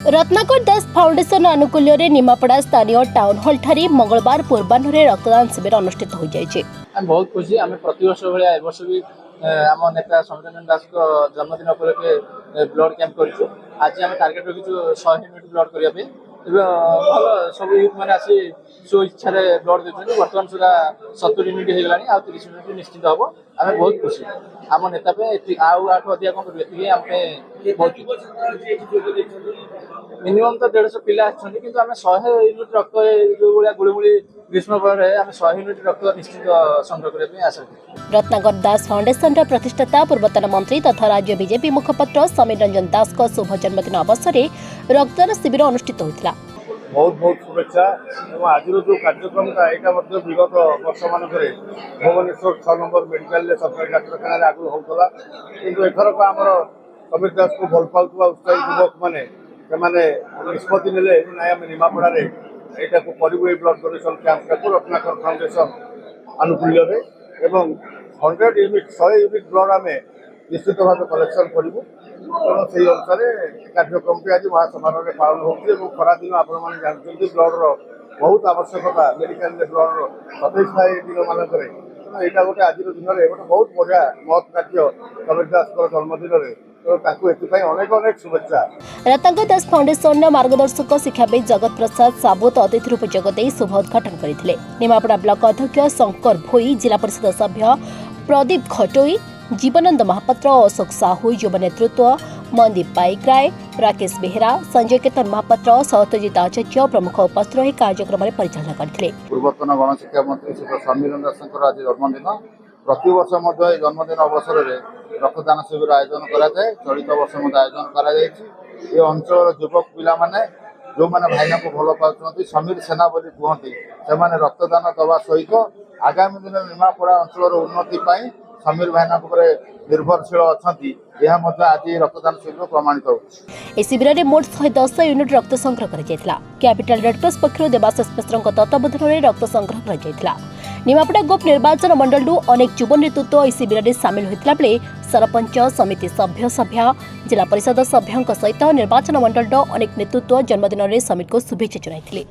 रत्नाकर दास foundation आनुकूल्य Nimapada स्थानीय town hall ठारे मंगलवार पूर्वाह्न रक्तदान शिविर अनुष्ठित हो जाए। बहुत खुशी आम प्रतिवर्ष भाया एवर्ष भी आम नेता सौम्यरंजन दास जन्मदिन उपलक्षे ब्लड कैंप करूँ। आज आम टार्गेट रखी 100 यूनिट ब्लड करने भल सब यूथ मैंने आसी स्व इच्छा ब्लड देते बर्तमान सुधा 70 यूनिट होगा आ 30 यूनिट निश्चित हम आम बहुत खुशी आम नेता आठ अधिक कौन कर मिनिमम तो 150 पिला आम 100 यूनिट रक्त जो भाया गुड़गुड़ी ग्रीष्म पर आम 100 यूनिट रक्त निश्चित संग्रह करने आशा करूँ। रत्नाकर दास फाउंडेशन प्रतिष्ठाता पूर्वतन मंत्री तथा राज्य बीजेपी मुखपत्र समीर रंजन दास शुभ जन्मदिन अवसर में रक्तदान शिविर अनुष्ठित होता। बहुत बहुत शुभेच्छा आज जो कार्यक्रम यहाँ विगत वर्ष मानक भुवनेश्वर 6 नंबर मेडिकल सरकारी डाक्तखाना आगु होता कि एथरक आमर समीर दास को भल पाता उत्साही युवक मैंने निष्पत्ति ने आम निमापड़ा यहाँ को करूँ blood donation camp Ratnakar foundation आनुकूल्य 100 यूनिट ब्लड आम निश्चित भाव कलेक्शन करूँ। तेणु से अनुसार कार्यक्रम आज महासमारोह पालन हो खरादिन आपने जानते ब्लड बहुत आवश्यकता मेडिकल ब्लड 27 दिन मानक यहाँ गोटे आज दिन में गोटे बहुत बढ़िया महत् कार्य समीर दास जन्मदिन अनेक अनेक शुभेच्छा। रत्नाकर दास फाउंडेशन मार्गदर्शक शिक्षाविद जगत प्रसाद साबुत अतिथि रूप जोगदे शुभ उद्घाटन करते। निमापड़ा ब्लॉक अध्यक्ष शंकर भोई, जिला परिषद सभ्य प्रदीप खटोई, जीवनंद महापात्र, अशोक साहू, युव नेतृत्व मनदीप पाइकराय, राकेश बेहेरा, संजय केतन महापात्र, सत्यजित आचार्य प्रमुख उपस्थित रही कार्यक्रम में परिचालना करते। पूर्वतन गणशिक्षा मंत्री श्री समीर दास आज जन्मदिन प्रतिवर्ष जन्मदिन अवसर में रक्तदान शिविर आयोजन कराए। चलित वर्ष आयोजन कर अंचल युवक पिला माने जो मैंने भाईना को भल पाते समीर सेना बोली कहते से रक्तदान दवा सहित आगामी दिन निमापड़ा अंचल उन्नति समीर भाईना निर्भरशील अच्छा आज रक्तदान शिविर प्रमाणित हो। शिविर में मोट 110 यूनिट रक्त संग्रह कर कैपिटल रेडक्रॉस पक्षर देवाशीष मिश्र तत्वावधान में रक्त संग्रह कर निमापड़ा गोप निर्वाचन मंडल अनेक युव नेतृत्व शिविर में सामिल होता बेले सरपंच समिति सभ्य जिला परिषद सभ्यों सहित निर्वाचन मंडल अनेक नेतृत्व जन्मदिन में समीर को शुभेच्छा जनाई।